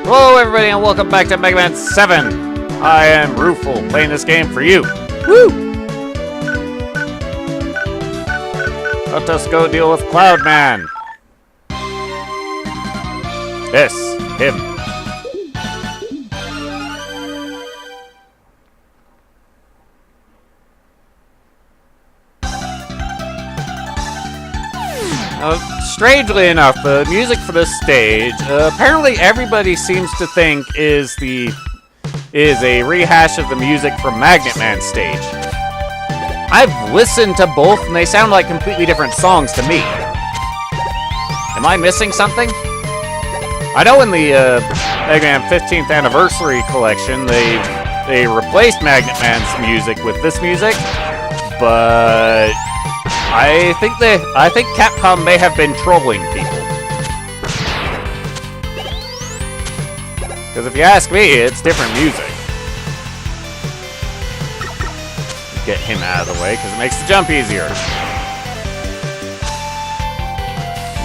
Hello everybody and welcome back to Mega Man 7. I am Rooful, playing this game for you. Woo! Let us go deal with Cloud Man. Yes, him. Strangely enough, the music for this stage, apparently everybody seems to think is a rehash of the music from Magnet Man stage. I've listened to both, and they sound like completely different songs to me. Am I missing something? I know in the Mega Man 15th Anniversary Collection, they replaced Magnet Man's music with this music, but I think Capcom may have been trolling people. Because if you ask me, it's different music. Get him out of the way, because it makes the jump easier.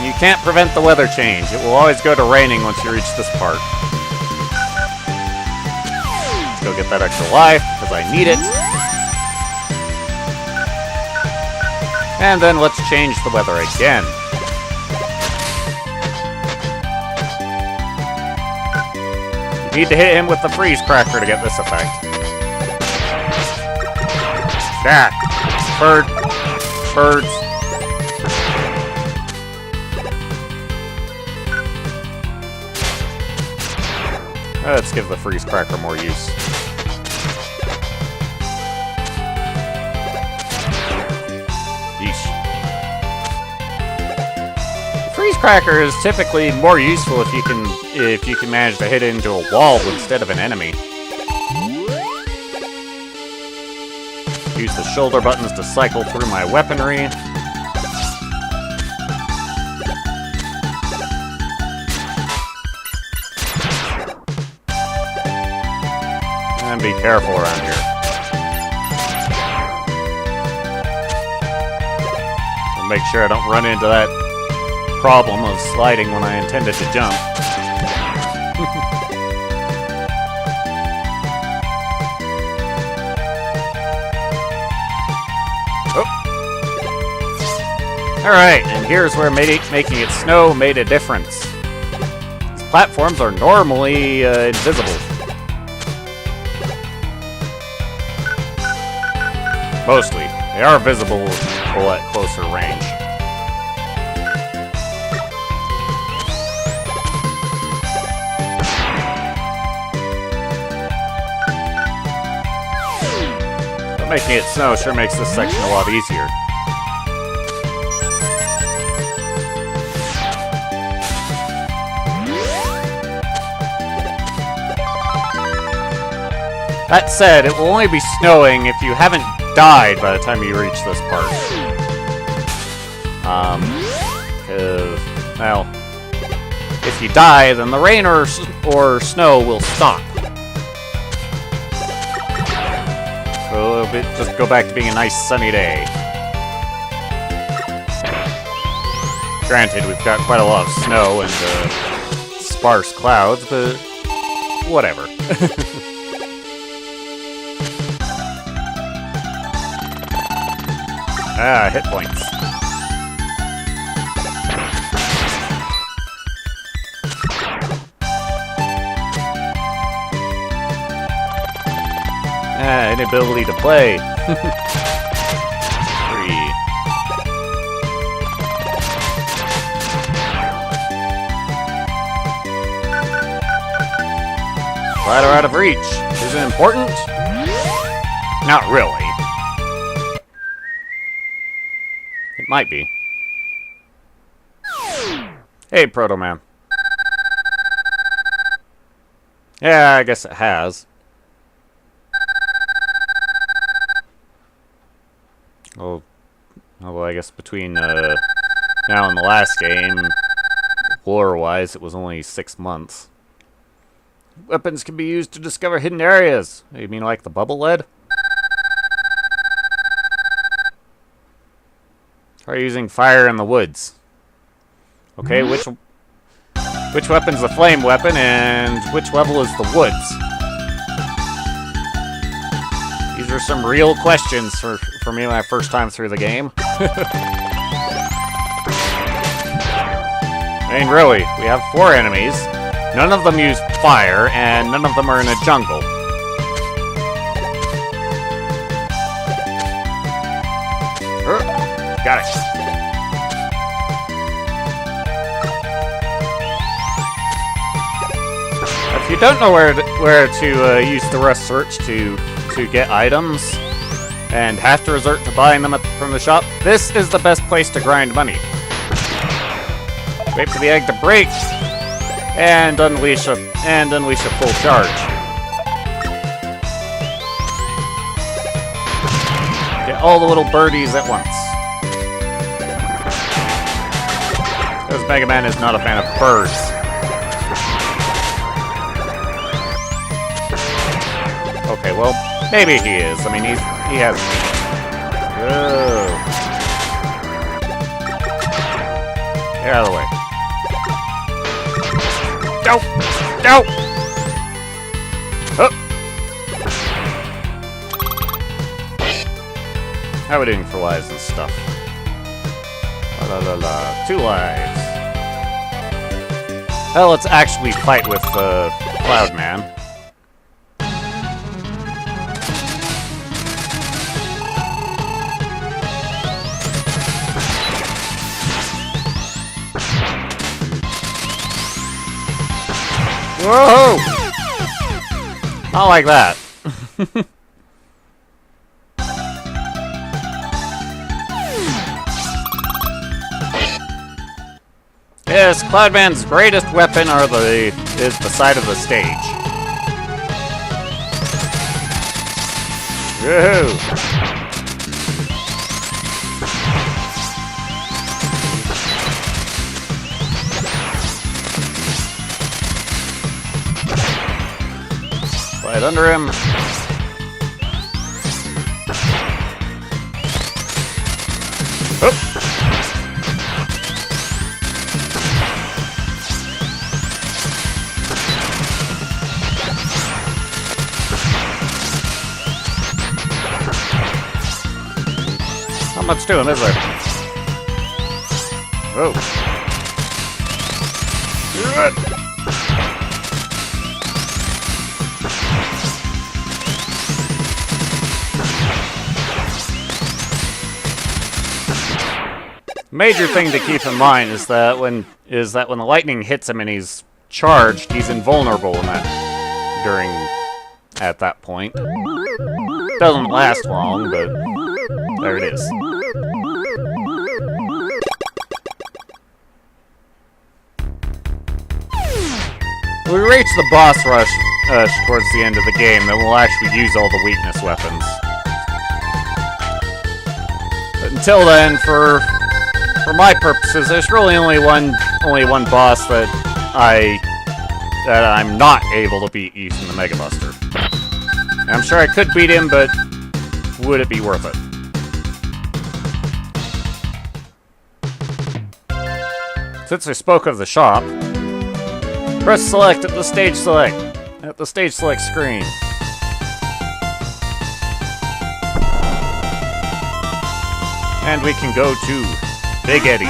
You can't prevent the weather change. It will always go to raining once you reach this part. Let's go get that extra life, because I need it. And then let's change the weather again. You need to hit him with the freeze cracker to get this effect. That. Birds. Let's give the freeze cracker more use. Freeze cracker is typically more useful if you can manage to hit it into a wall instead of an enemy. Use the shoulder buttons to cycle through my weaponry. And be careful around here. And make sure I don't run into that problem of sliding when I intended to jump. Oh. Alright, and here's where making it snow made a difference. These platforms are normally invisible. Mostly. They are visible at closer range. Making it snow sure makes this section a lot easier. That said, it will only be snowing if you haven't died by the time you reach this part. Well, if you die, then the rain or snow will stop. So it'll just go back to being a nice sunny day. Granted, we've got quite a lot of snow and sparse clouds, but whatever. Hit points. Inability to play. 3. Ladder out of reach. Is it important? Not really. It might be. Hey, Proto Man. Yeah, I guess it has. Well, I guess between now and the last game, lore-wise, it was only 6 months. Weapons can be used to discover hidden areas. You mean like the bubble lead? Try using fire in the woods. Okay, which Which weapon's the flame weapon, and which level is the woods? These are some real questions for me my first time through the game. I mean, really, we have 4 enemies. None of them use fire, and none of them are in a jungle. Got it. If you don't know where to use the rest search to get items, and have to resort to buying them from the shop, this is the best place to grind money. Wait for the egg to break, and unleash a full charge. Get all the little birdies at once. Because Mega Man is not a fan of birds. Okay, well, maybe he is. I mean, he has. Whoa. Get out of the way. No! No! Oh! How are we doing for lives and stuff? La la la. 2 lives. Well, let's actually fight with Cloud Man. Whoa! Not like that. Yes, Cloudman's greatest weapon is the side of the stage. Woohoo! Slide under him. Oh. Not much to him, is there? Oh. Major thing to keep in mind is that when the lightning hits him and he's charged, he's invulnerable at that point. Doesn't last long, but there it is. When we reach the boss rush towards the end of the game, then we'll actually use all the weakness weapons. But until then, for my purposes, there's really only one boss that I'm not able to beat using the Mega Buster. And I'm sure I could beat him, but would it be worth it? Since I spoke of the shop, press select at the stage select screen. And we can go to Big Eddie's.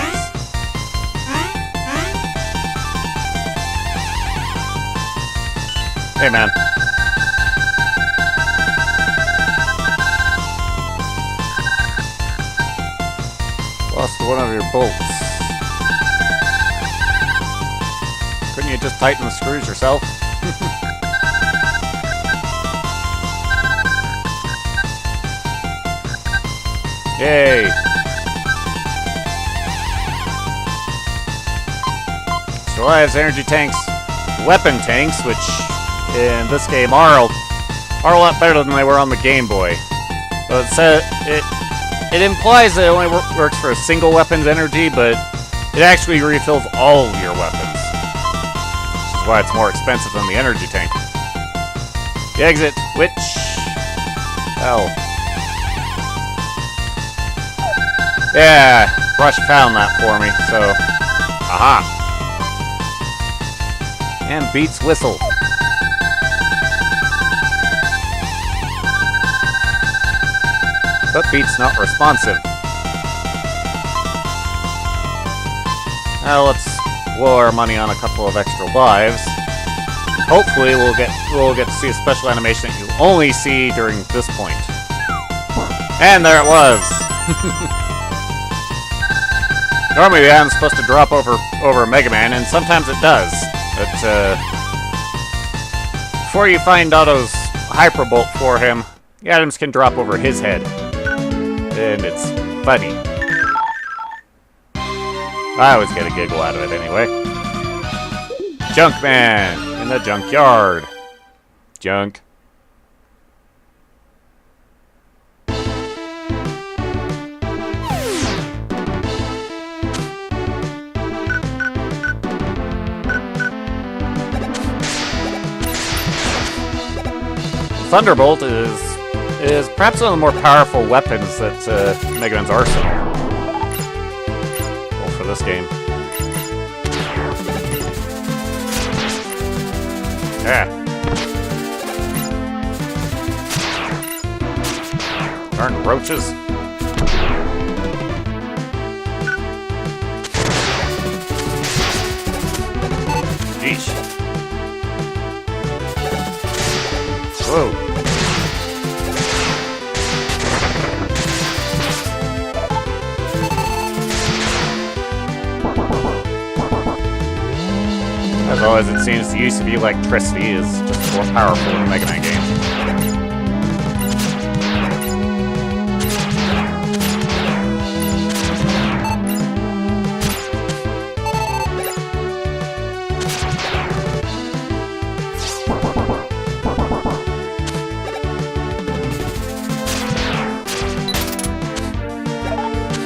Hey, man. Lost one of your bolts. Couldn't you just tighten the screws yourself? Yay! Still has energy tanks, weapon tanks, which in this game are a lot better than they were on the Game Boy. But it implies that it only works for a single weapon's energy, but it actually refills all of your weapons. Which is why it's more expensive than the energy tank. The exit, which... hell. Yeah, Rush found that for me, so... aha! And Beat's whistle. But Beat's not responsive. Now let's blow our money on a couple of extra lives. Hopefully we'll get to see a special animation that you only see during this point. And there it was! Normally the item's supposed to drop over Mega Man, and sometimes it does. But before you find Otto's Hyper Bolt for him, the items can drop over his head. And it's funny. I always get a giggle out of it anyway. Junkman in the junkyard. Junk. Thunderbolt is perhaps one of the more powerful weapons that Mega Man's arsenal. Well, for this game. Yeah. Darn roaches. Yeesh. Whoa. As always, it seems the use of electricity is just more powerful in the Mega Man games.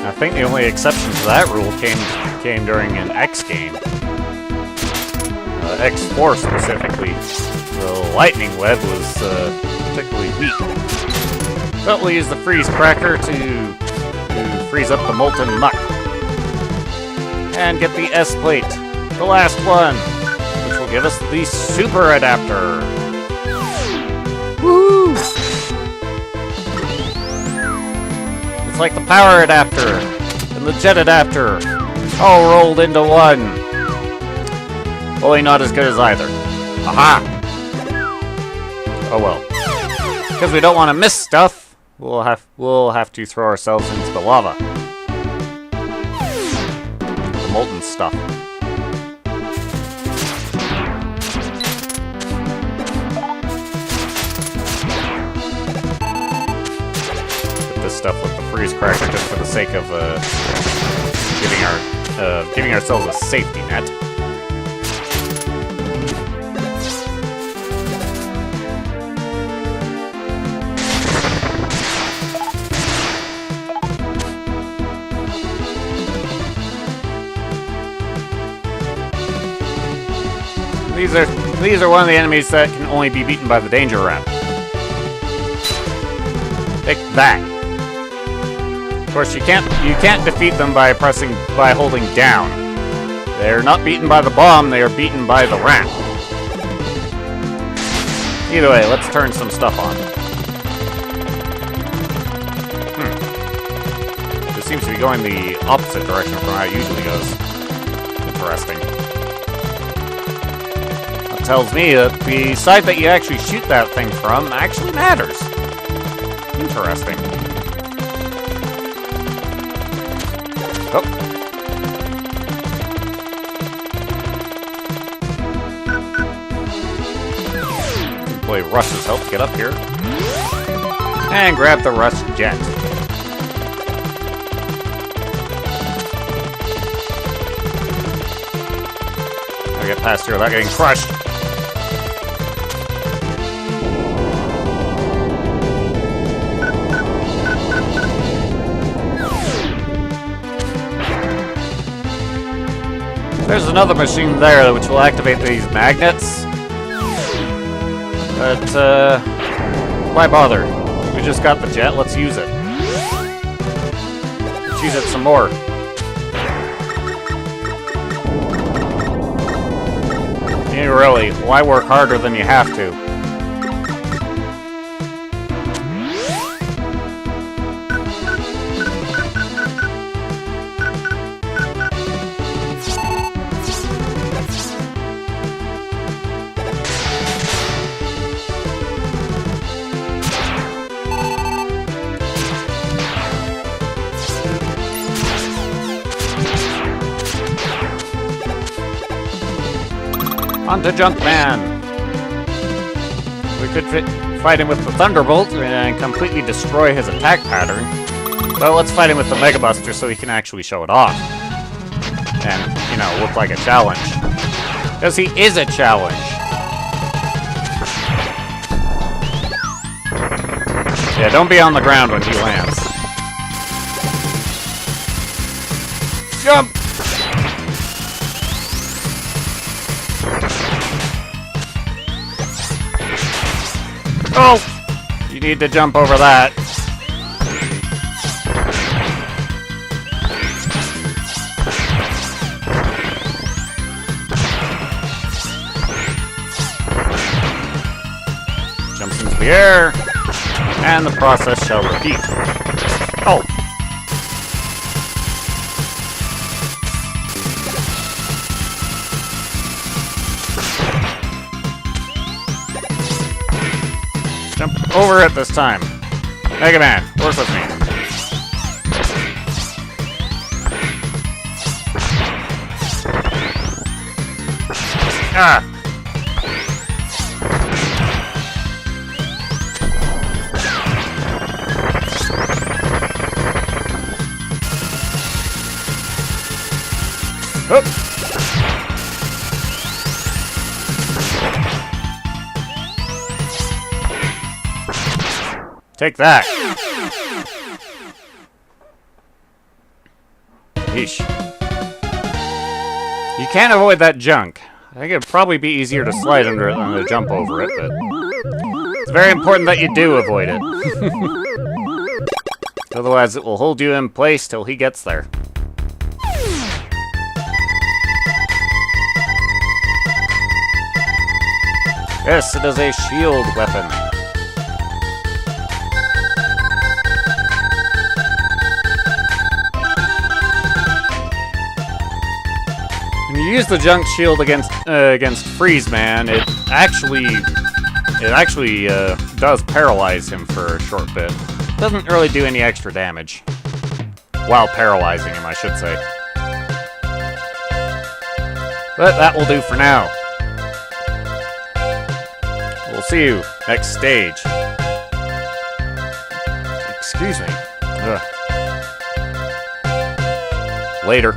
I think the only exception to that rule came during an X game. X4 specifically. The lightning web was particularly weak. But we'll use the freeze cracker to freeze up the molten muck. And get the S plate, the last one, which will give us the super adapter. Woo! It's like the power adapter and the jet adapter all rolled into one. Only not as good as either. Aha! Oh well. Because we don't want to miss stuff, we'll have to throw ourselves into the lava. The molten stuff. Put this stuff with the freeze cracker just for the sake of giving ourselves a safety net. These are one of the enemies that can only be beaten by the danger ramp. Take that. Of course, you can't defeat them by holding down. They're not beaten by the bomb, they are beaten by the ramp. Either way, let's turn some stuff on. This seems to be going the opposite direction from how it usually goes. Interesting. Tells me that the side that you actually shoot that thing from actually matters. Interesting. Oh. Play Rush's help to get up here. And grab the Rush jet. Gotta get past here without getting crushed. There's another machine there which will activate these magnets. But, why bother? We just got the jet, let's use it. Let's use it some more. Really, why work harder than you have to? On to Junkman! We could fight him with the Thunderbolt and completely destroy his attack pattern. But let's fight him with the Mega Buster so he can actually show it off. And, you know, look like a challenge. Because he is a challenge! Yeah, don't be on the ground when he lands. Jump! Oh! You need to jump over that. Jumps into the air, and the process shall repeat. Oh! Jump over it this time. Mega Man, work with me. Ah! Hoop! Take that! Yeesh. You can't avoid that junk. I think it'd probably be easier to slide under it than to jump over it, but... it's very important that you do avoid it. Otherwise it will hold you in place till he gets there. Yes, it is a shield weapon. When you use the junk shield against Freeze Man, it actually does paralyze him for a short bit. Doesn't really do any extra damage while paralyzing him, I should say. But that will do for now. We'll see you next stage. Excuse me. Ugh. Later.